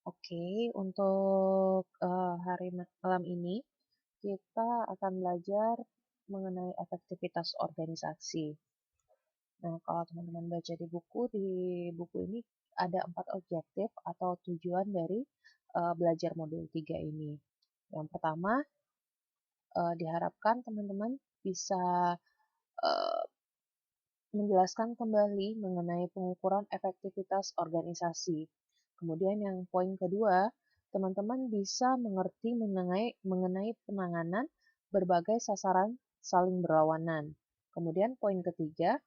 Oke, untuk hari malam ini kita akan belajar mengenai efektivitas organisasi. Nah, kalau teman-teman baca di buku ini ada 4 objektif atau tujuan dari belajar modul 3 ini. Yang pertama, diharapkan teman-teman bisa eh, menjelaskan kembali mengenai pengukuran efektivitas organisasi. Kemudian yang poin kedua, teman-teman bisa mengerti mengenai penanganan berbagai sasaran saling berlawanan. Kemudian poin ketiga,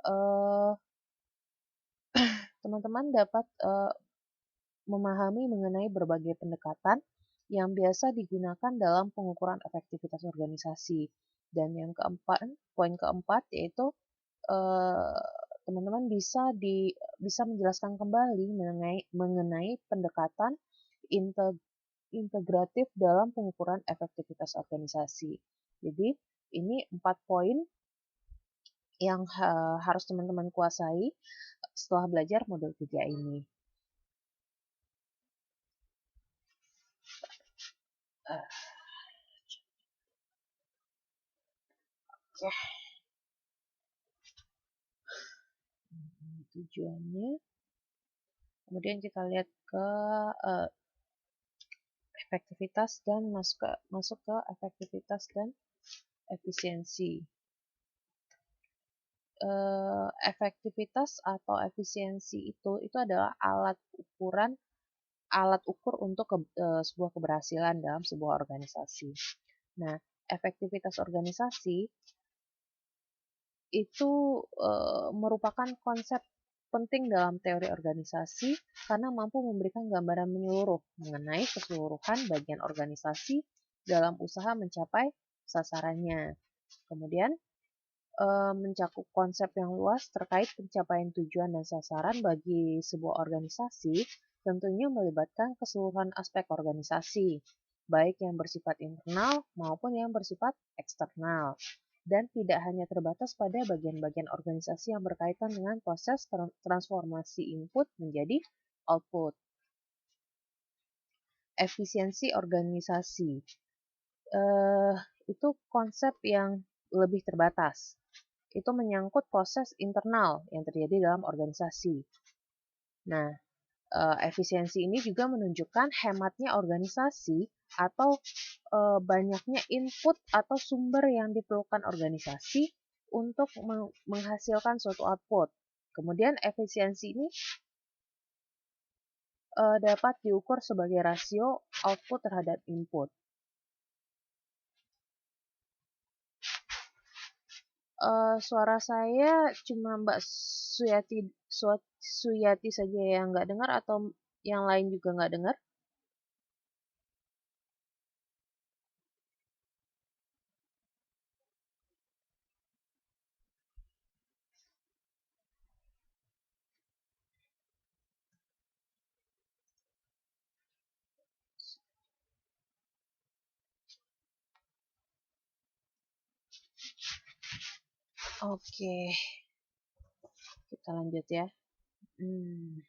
eh, teman-teman dapat memahami mengenai berbagai pendekatan yang biasa digunakan dalam pengukuran efektivitas organisasi. Dan yang keempat, poin keempat yaitu eh, teman-teman bisa menjelaskan kembali mengenai pendekatan integratif dalam pengukuran efektivitas organisasi. Jadi ini 4 poin yang harus teman-teman kuasai setelah belajar modul 3 ini. Ya, tujuannya. Kemudian kita lihat ke efektivitas dan masuk ke efektivitas dan efisiensi. Efektivitas atau efisiensi itu adalah alat ukur untuk sebuah keberhasilan dalam sebuah organisasi. Nah, efektivitas organisasi itu merupakan konsep penting dalam teori organisasi karena mampu memberikan gambaran menyeluruh mengenai keseluruhan bagian organisasi dalam usaha mencapai sasarannya. Kemudian mencakup konsep yang luas terkait pencapaian tujuan dan sasaran bagi sebuah organisasi, tentunya melibatkan keseluruhan aspek organisasi, baik yang bersifat internal maupun yang bersifat eksternal, dan tidak hanya terbatas pada bagian-bagian organisasi yang berkaitan dengan proses transformasi input menjadi output. Efisiensi organisasi itu konsep yang lebih terbatas. Itu menyangkut proses internal yang terjadi dalam organisasi. Nah, efisiensi ini juga menunjukkan hematnya organisasi atau banyaknya input atau sumber yang diperlukan organisasi untuk menghasilkan suatu output. Kemudian efisiensi ini dapat diukur sebagai rasio output terhadap input. Suara saya cuma Mbak Suyati saja yang nggak dengar atau yang lain juga nggak dengar? Oke, kita lanjut ya. Hmm.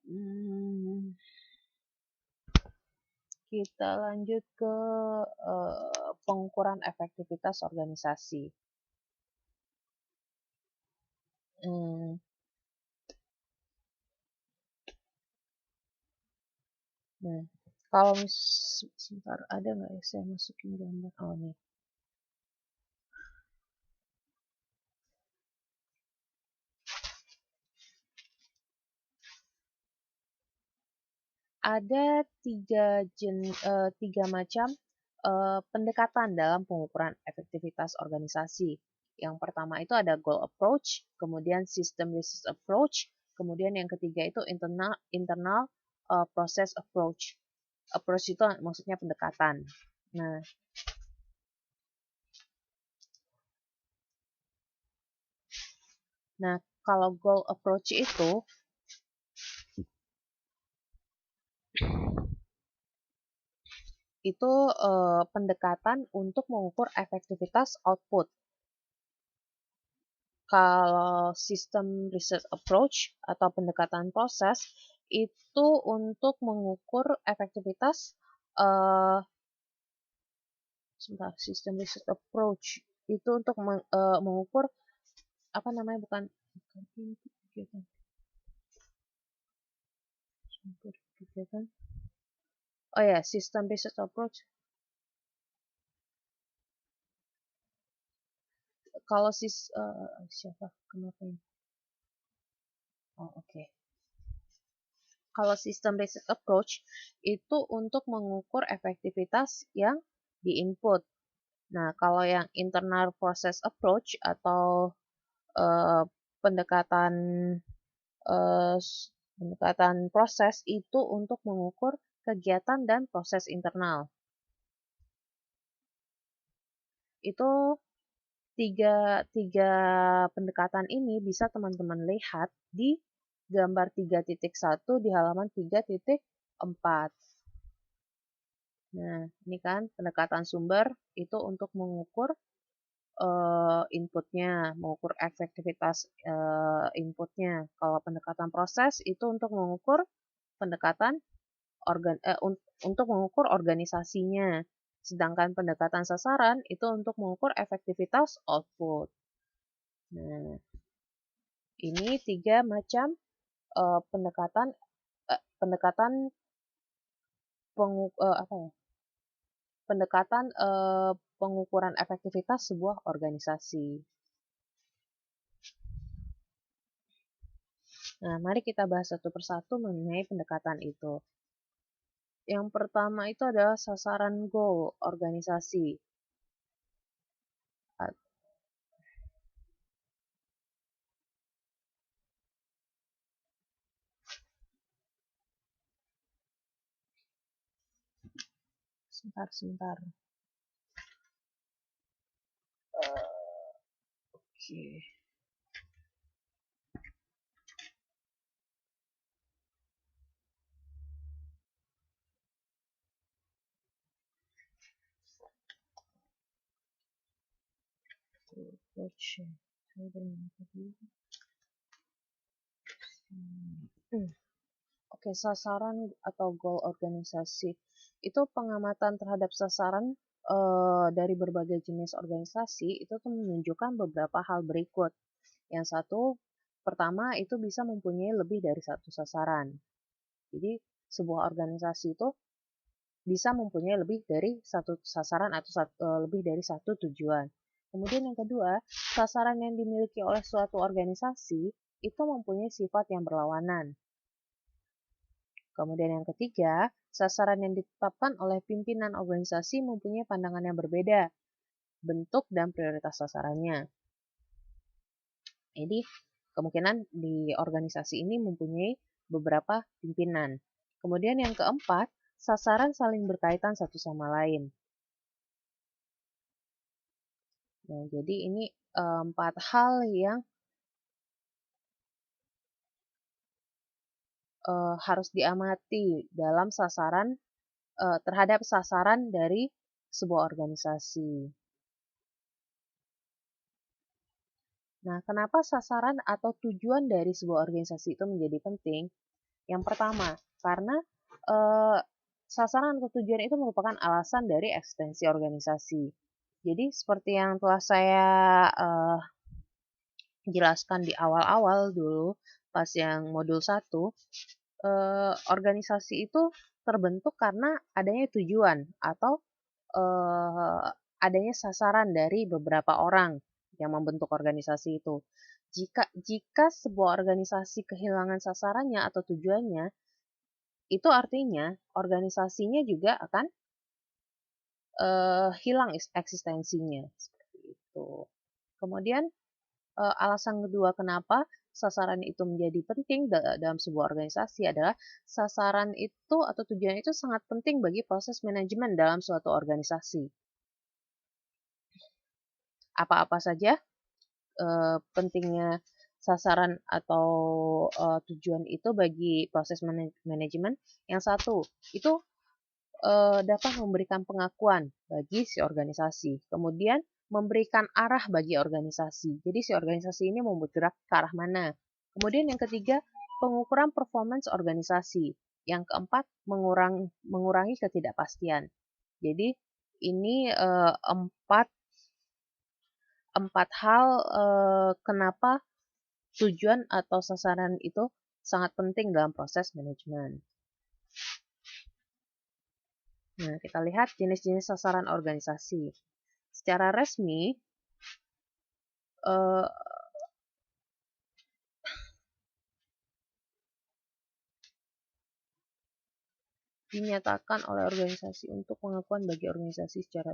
Hmm. Kita lanjut ke pengukuran efektivitas organisasi. Hmm. Nah, kalau sebentar ada nggak ya saya masukin gambar? Oh nih. Ada tiga macam pendekatan dalam pengukuran efektivitas organisasi. Yang pertama itu ada goal approach, kemudian system research approach, kemudian yang ketiga itu internal process approach. Approach itu maksudnya pendekatan. Nah, kalau goal approach itu pendekatan untuk mengukur efektivitas output. Kalau sistem research approach atau pendekatan proses itu untuk mengukur efektivitas sistem research approach itu untuk mengukur apa namanya bukan input kegiatan sumber kegiatan. Oh ya, sistem research approach. Kalau siapa kenapa ini? Oh, oke. Kalau sistem research approach itu untuk mengukur efektivitas yang di-input. Nah, kalau yang internal process approach atau eh, pendekatan eh, pendekatan proses itu untuk mengukur kegiatan dan proses internal. Itu tiga pendekatan ini bisa teman-teman lihat di gambar 3.1 di halaman 3.4. Nah, ini kan pendekatan sumber itu untuk mengukur inputnya, mengukur efektivitas inputnya. Kalau pendekatan proses itu untuk mengukur pendekatan untuk mengukur organisasinya. Sedangkan pendekatan sasaran itu untuk mengukur efektivitas output. Nah, ini 3 macam pendekatan pendekatan pendekatan pengukuran efektivitas sebuah organisasi. Nah, mari kita bahas satu persatu mengenai pendekatan itu. Yang pertama itu adalah sasaran goal organisasi. Sebentar. Oke. Oke, sasaran atau goal organisasi itu pengamatan terhadap sasaran dari berbagai jenis organisasi itu tuh menunjukkan beberapa hal berikut. Yang satu, pertama itu bisa mempunyai lebih dari satu sasaran. Jadi sebuah organisasi itu bisa mempunyai lebih dari satu sasaran atau lebih dari satu tujuan. Kemudian yang kedua, sasaran yang dimiliki oleh suatu organisasi itu mempunyai sifat yang berlawanan. Kemudian yang ketiga, sasaran yang ditetapkan oleh pimpinan organisasi mempunyai pandangan yang berbeda, bentuk dan prioritas sasarannya. Jadi, kemungkinan di organisasi ini mempunyai beberapa pimpinan. Kemudian yang keempat, sasaran saling berkaitan satu sama lain. Nah, jadi ini 4 hal yang harus diamati dalam sasaran terhadap sasaran dari sebuah organisasi. Nah, kenapa sasaran atau tujuan dari sebuah organisasi itu menjadi penting? Yang pertama, karena sasaran atau tujuan itu merupakan alasan dari eksistensi organisasi. Jadi, seperti yang telah saya jelaskan di awal-awal dulu, pas yang modul 1, organisasi itu terbentuk karena adanya tujuan atau adanya sasaran dari beberapa orang yang membentuk organisasi itu. Jika sebuah organisasi kehilangan sasarannya atau tujuannya, itu artinya organisasinya juga akan hilang eksistensinya seperti itu. Kemudian alasan kedua kenapa sasaran itu menjadi penting dalam sebuah organisasi adalah sasaran itu atau tujuan itu sangat penting bagi proses manajemen dalam suatu organisasi. Apa-apa saja pentingnya sasaran atau tujuan itu bagi proses manajemen. Yang satu, itu dapat memberikan pengakuan bagi si organisasi. Kemudian memberikan arah bagi organisasi. Jadi si organisasi ini mau bergerak ke arah mana. Kemudian yang ketiga, pengukuran performance organisasi. Yang keempat, mengurangi ketidakpastian. Jadi ini empat hal kenapa tujuan atau sasaran itu sangat penting dalam proses manajemen. Nah, kita lihat jenis-jenis sasaran organisasi. Secara resmi, dinyatakan oleh organisasi untuk pengakuan bagi organisasi secara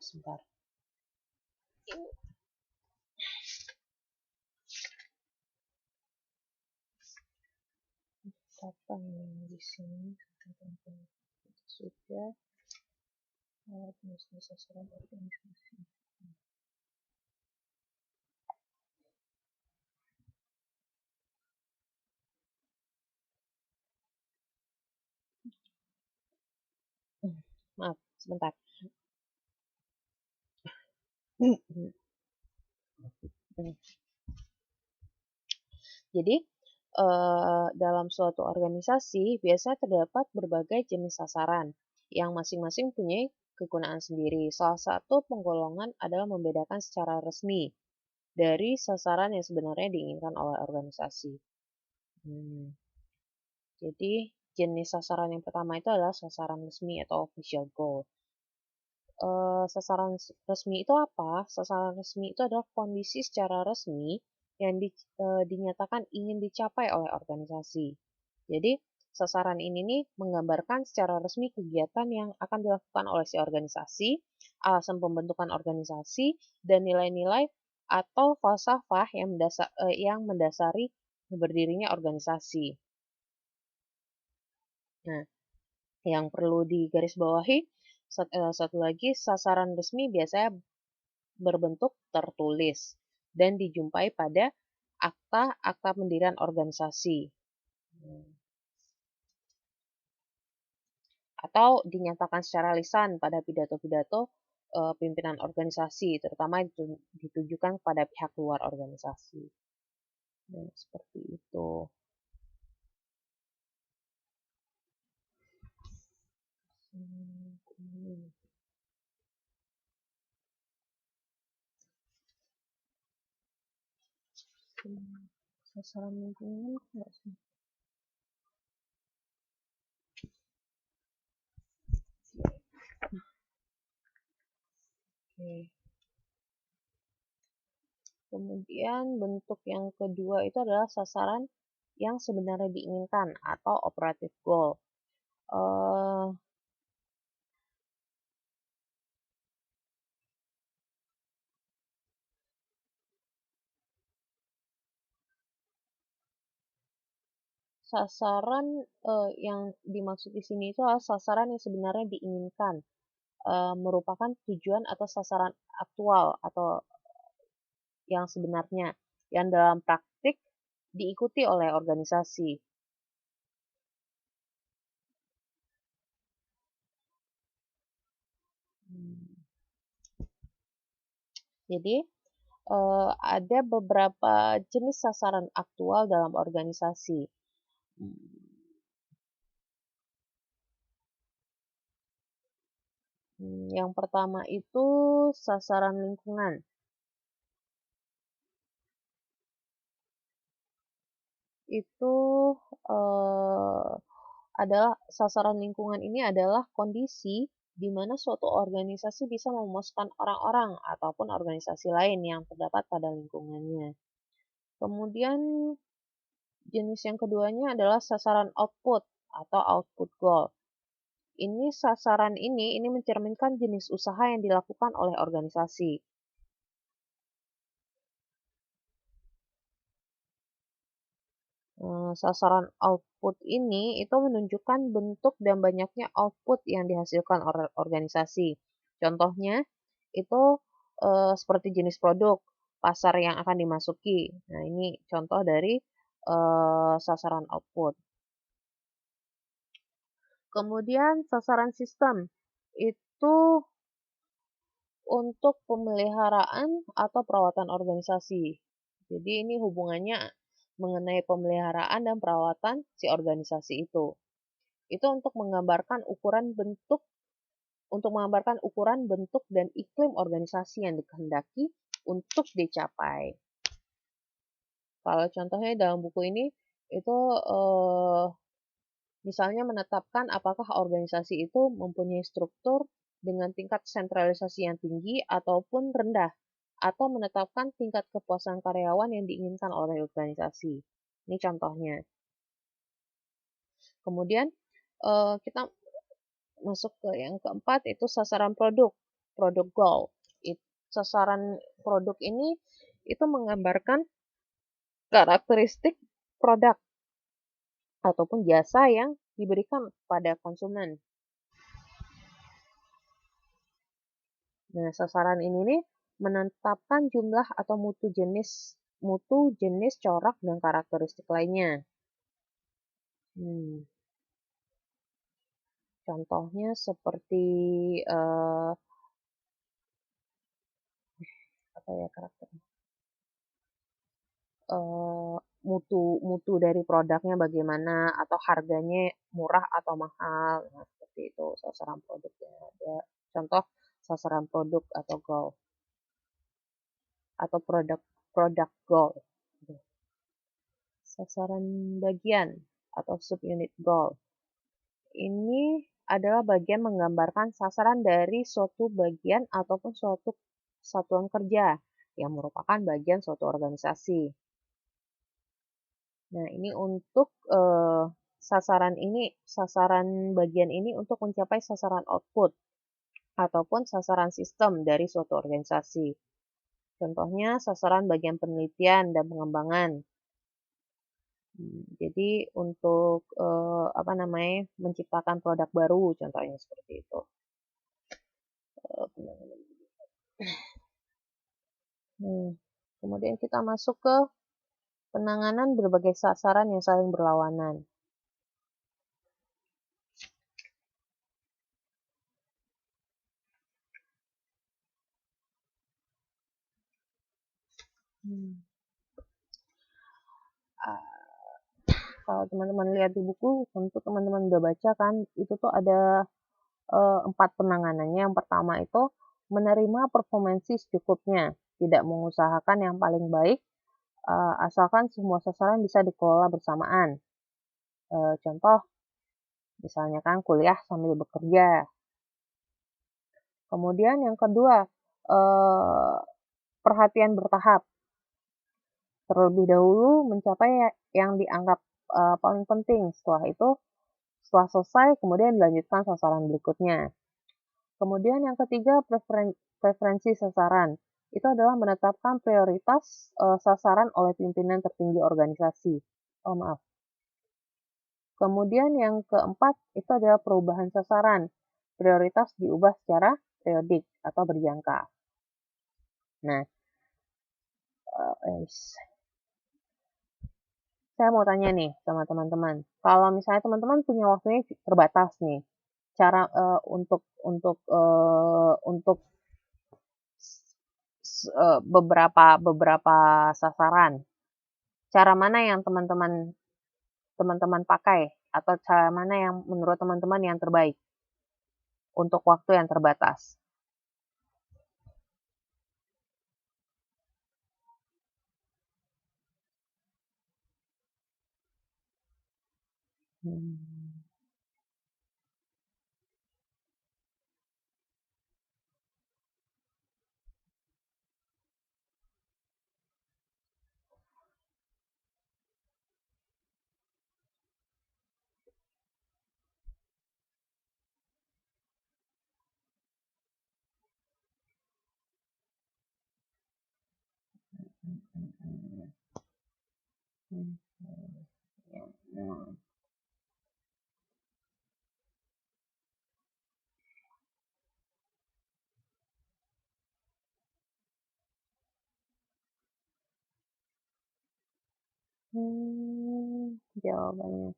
sebentar. Apa yang di sini sudah jenis sasaran organisasi. Maaf, sebentar. Jadi, dalam suatu organisasi biasanya terdapat berbagai jenis sasaran yang masing-masing punya kegunaan sendiri. Salah satu penggolongan adalah membedakan secara resmi dari sasaran yang sebenarnya diinginkan oleh organisasi. Jadi, jenis sasaran yang pertama itu adalah sasaran resmi atau official goal. Sasaran resmi itu apa? Sasaran resmi itu adalah kondisi secara resmi yang dinyatakan ingin dicapai oleh organisasi. Jadi, sasaran ini nih menggambarkan secara resmi kegiatan yang akan dilakukan oleh si organisasi, alasan pembentukan organisasi, dan nilai-nilai atau falsafah yang mendasari berdirinya organisasi. Nah, yang perlu digarisbawahi, satu lagi, sasaran resmi biasanya berbentuk tertulis dan dijumpai pada akta pendirian organisasi. Atau dinyatakan secara lisan pada pidato-pidato pimpinan organisasi, terutama ditujukan kepada pihak luar organisasi. Nah, seperti itu. Sasaran lingkungan enggak sih? Oke. Kemudian bentuk yang kedua itu adalah sasaran yang sebenarnya diinginkan atau operative goal. Sasaran yang dimaksud di sini itu adalah sasaran yang sebenarnya diinginkan, merupakan tujuan atau sasaran aktual atau yang sebenarnya yang dalam praktik diikuti oleh organisasi. Jadi, ada beberapa jenis sasaran aktual dalam organisasi. Yang pertama itu sasaran lingkungan. Itu adalah sasaran lingkungan ini adalah kondisi di mana suatu organisasi bisa memuaskan orang-orang ataupun organisasi lain yang terdapat pada lingkungannya. Kemudian jenis yang keduanya adalah sasaran output atau output goal. Sasaran ini mencerminkan jenis usaha yang dilakukan oleh organisasi. Sasaran output ini itu menunjukkan bentuk dan banyaknya output yang dihasilkan oleh organisasi. Contohnya itu seperti jenis produk, pasar yang akan dimasuki. Nah, ini contoh dari sasaran output. Kemudian sasaran sistem itu untuk pemeliharaan atau perawatan organisasi. Jadi ini hubungannya mengenai pemeliharaan dan perawatan si organisasi itu. Itu untuk menggambarkan ukuran bentuk dan iklim organisasi yang dikehendaki untuk dicapai. Kalau contohnya dalam buku ini itu misalnya menetapkan apakah organisasi itu mempunyai struktur dengan tingkat sentralisasi yang tinggi ataupun rendah, atau menetapkan tingkat kepuasan karyawan yang diinginkan oleh organisasi. Ini contohnya. Kemudian kita masuk ke yang keempat, itu sasaran produk goal. Sasaran produk ini itu menggambarkan karakteristik produk ataupun jasa yang diberikan pada konsumen. Nah, sasaran ini nih menetapkan jumlah atau mutu jenis corak dan karakteristik lainnya. Contohnya seperti apa ya karakternya? Mutu dari produknya bagaimana, atau harganya murah atau mahal. Nah, seperti itu sasaran produknya. Ada contoh sasaran produk atau goal atau produk goal. Sasaran bagian atau subunit goal. Ini adalah bagian menggambarkan sasaran dari suatu bagian ataupun suatu satuan kerja yang merupakan bagian suatu organisasi. Nah, ini untuk sasaran bagian ini untuk mencapai sasaran output ataupun sasaran sistem dari suatu organisasi. Contohnya sasaran bagian penelitian dan pengembangan. Jadi untuk menciptakan produk baru, contohnya seperti itu. Kemudian kita masuk ke penanganan berbagai sasaran yang saling berlawanan. Kalau teman-teman lihat di buku, tentu teman-teman udah baca kan, itu tuh ada 4 penanganannya. Yang pertama itu menerima performansi secukupnya, tidak mengusahakan yang paling baik, asalkan semua sasaran bisa dikelola bersamaan. Contoh, misalnya kan kuliah sambil bekerja. Kemudian yang kedua, perhatian bertahap. Terlebih dahulu mencapai yang dianggap paling penting. Setelah selesai, kemudian dilanjutkan sasaran berikutnya. Kemudian yang ketiga, preferensi sasaran. Itu adalah menetapkan prioritas sasaran oleh pimpinan tertinggi organisasi. Kemudian yang keempat, itu adalah perubahan sasaran. Prioritas diubah secara periodik atau berjangka. Nah, saya mau tanya nih sama teman-teman. Kalau misalnya teman-teman punya waktunya terbatas nih, cara untuk beberapa sasaran, cara mana yang teman-teman pakai, atau cara mana yang menurut teman-teman yang terbaik untuk waktu yang terbatas? Jawabannya.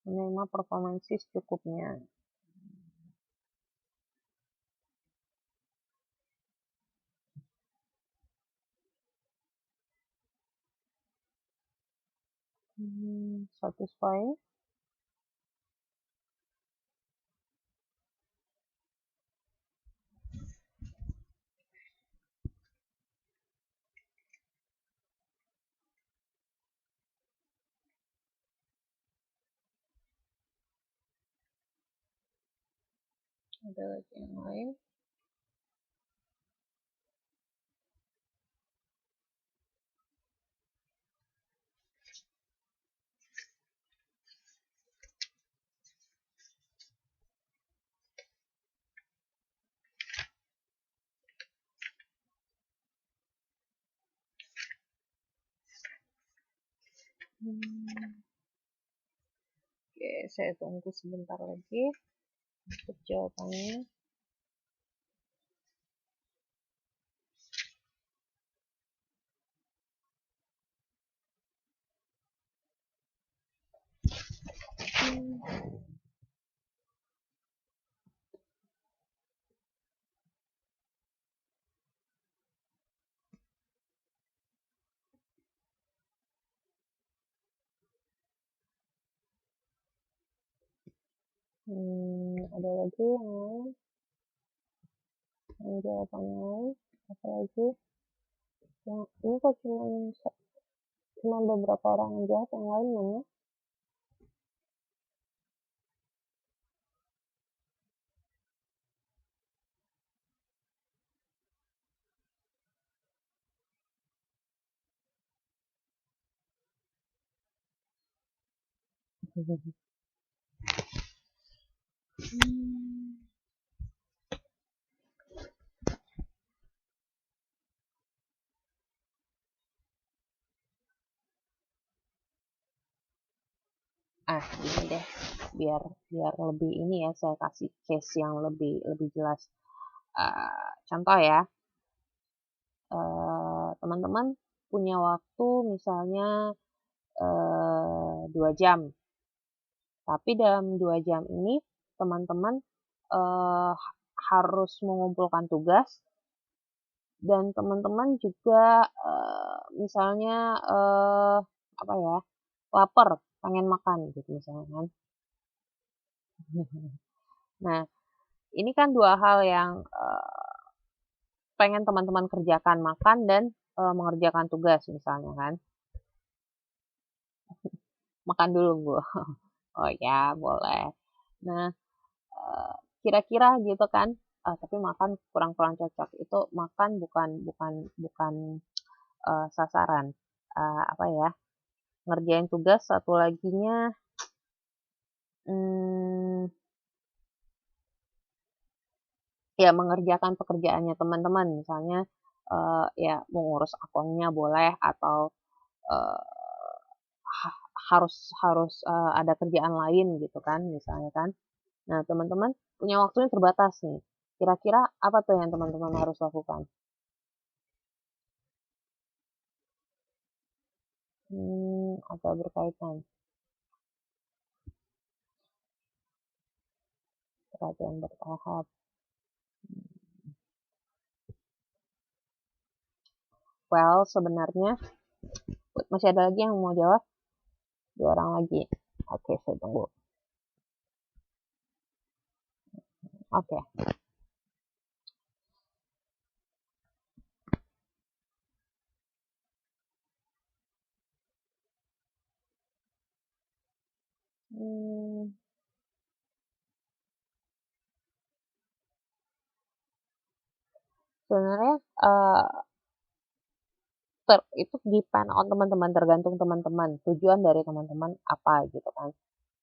Menerima performansi secukupnya. Satisfy. Ada lagi yang lain. Oke, saya tunggu sebentar lagi untuk jawabannya. Ada lagi yang lain? Yang jawabannya lain? Apa lagi? Yang ini kok cuma beberapa orang yang jawab, yang lain mana? Gini deh, biar lebih ini ya, saya kasih case yang lebih jelas. Contoh ya, teman-teman punya waktu misalnya 2 jam, tapi dalam 2 jam ini teman-teman harus mengumpulkan tugas, dan teman-teman juga misalnya apa ya, lapar, pengen makan gitu misalnya kan. Nah, ini kan dua hal yang pengen teman-teman kerjakan, makan dan mengerjakan tugas misalnya kan. Makan dulu, Bu. Oh ya, boleh. Nah, kira-kira gitu kan, tapi makan kurang cocok. Itu makan bukan sasaran. Apa ya? Ngerjain tugas satu laginya ya mengerjakan pekerjaannya teman-teman, misalnya ya mengurus akunnya boleh, atau uh, harus harus ada kerjaan lain gitu kan misalnya kan. Nah, teman-teman punya waktunya terbatas nih. Kira-kira apa tuh yang teman-teman harus lakukan? Agak berkaitan. Perhatian bertahap. Well, sebenarnya masih ada lagi yang mau jawab? 2 orang lagi. Oke, saya tunggu. Oke. Sebenarnya itu depend on teman-teman, tergantung teman-teman, tujuan dari teman-teman apa gitu kan.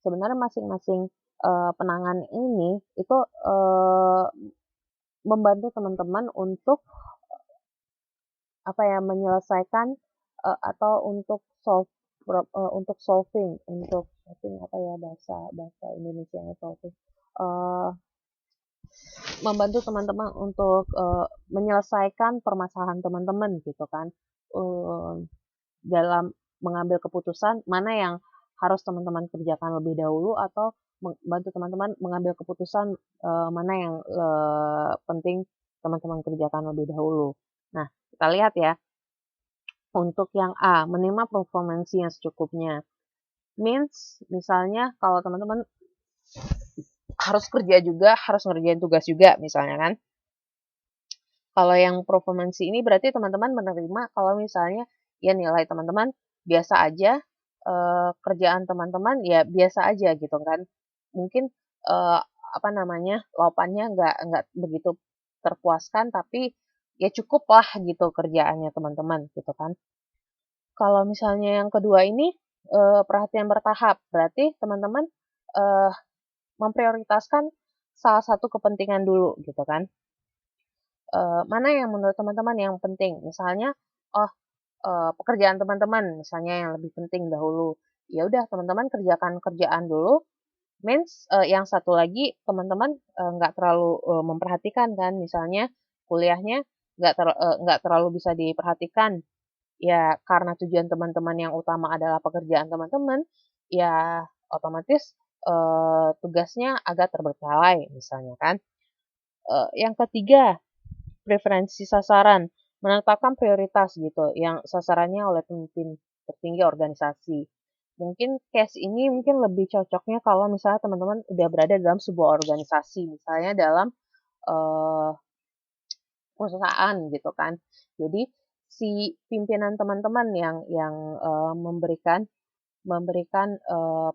Sebenarnya masing-masing penangan ini itu membantu teman-teman untuk apa ya, menyelesaikan atau untuk solving apa ya bahasa Indonesianya solving, membantu teman-teman untuk menyelesaikan permasalahan teman-teman gitu kan. Dalam mengambil keputusan mana yang harus teman-teman kerjakan lebih dahulu atau membantu teman-teman mengambil keputusan mana yang penting teman-teman kerjakan lebih dahulu. Nah, kita lihat ya. Untuk yang A, menerima performansi yang secukupnya. Means, misalnya kalau teman-teman harus kerja juga, harus ngerjain tugas juga misalnya kan. Kalau yang performansi ini berarti teman-teman menerima kalau misalnya ya nilai teman-teman biasa aja, kerjaan teman-teman ya biasa aja gitu kan. Mungkin apa namanya, lopannya nggak begitu terpuaskan tapi ya cukup lah gitu kerjaannya teman-teman gitu kan. Kalau misalnya yang kedua ini perhatian bertahap, berarti teman-teman memprioritaskan salah satu kepentingan dulu gitu kan. Mana yang menurut teman-teman yang penting? Misalnya, oh pekerjaan teman-teman misalnya yang lebih penting dahulu. Ya udah teman-teman kerjakan kerjaan dulu. Means yang satu lagi teman-teman nggak terlalu memperhatikan kan, misalnya kuliahnya nggak terlalu bisa diperhatikan. Ya karena tujuan teman-teman yang utama adalah pekerjaan teman-teman, ya otomatis tugasnya agak terbengkalai misalnya kan. Yang ketiga, preferensi sasaran, menetapkan prioritas gitu yang sasarannya oleh pemimpin tertinggi organisasi. Mungkin case ini mungkin lebih cocoknya kalau misalnya teman-teman udah berada dalam sebuah organisasi, misalnya dalam uh, perusahaan gitu kan. Jadi si pimpinan teman-teman yang memberikan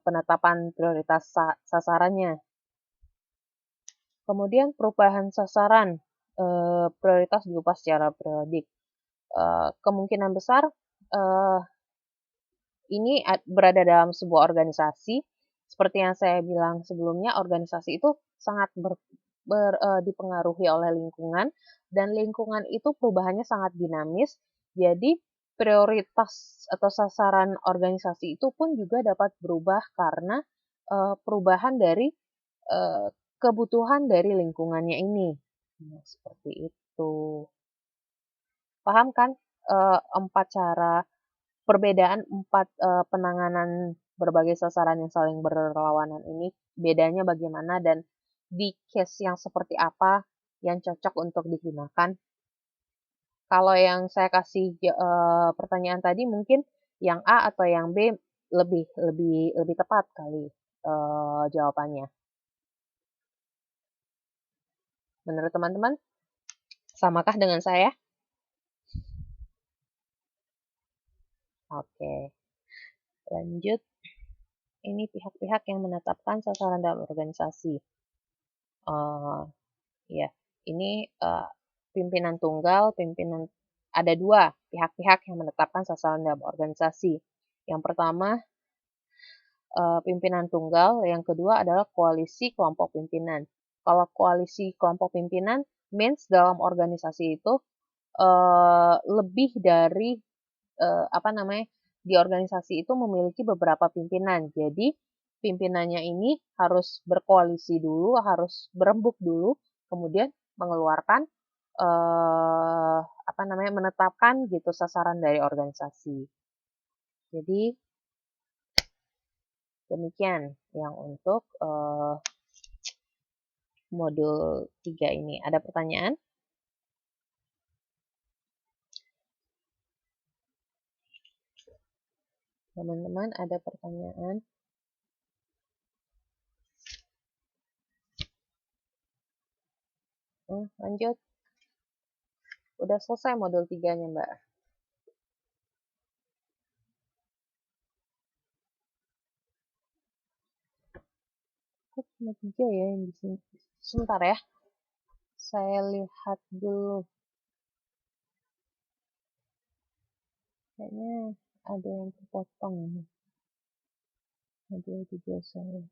penetapan prioritas sasarannya. Kemudian perubahan sasaran, prioritas diubah secara periodik. Kemungkinan besar ini berada dalam sebuah organisasi. Seperti yang saya bilang sebelumnya, organisasi itu sangat dipengaruhi oleh lingkungan, dan lingkungan itu perubahannya sangat dinamis. Jadi prioritas atau sasaran organisasi itu pun juga dapat berubah karena perubahan dari kebutuhan dari lingkungannya ini. Nah, seperti itu. Paham kan empat cara perbedaan empat penanganan berbagai sasaran yang saling berlawanan ini, bedanya bagaimana dan di case yang seperti apa yang cocok untuk digunakan. Kalau yang saya kasih pertanyaan tadi mungkin yang A atau yang B lebih lebih lebih tepat kali jawabannya. Menurut teman-teman, samakah dengan saya? Oke, lanjut. Ini pihak-pihak yang menetapkan sasaran dalam organisasi. Ya, ini pimpinan tunggal, ada dua pihak-pihak yang menetapkan sasaran dalam organisasi. Yang pertama pimpinan tunggal, yang kedua adalah koalisi kelompok pimpinan. Kalau koalisi kelompok pimpinan means dalam organisasi itu lebih dari apa namanya, di organisasi itu memiliki beberapa pimpinan. Jadi pimpinannya ini harus berkoalisi dulu, harus berembuk dulu, kemudian mengeluarkan apa namanya, menetapkan gitu sasaran dari organisasi. Jadi demikian yang untuk modul 3 ini. Ada pertanyaan? Teman-teman ada pertanyaan? Lanjut. Udah selesai modul 3-nya, Mbak. Kok cuma 3 ya yang di sini? Sebentar ya. Saya lihat dulu. Kayaknya ada yang terpotong ini. Modul 3 saya.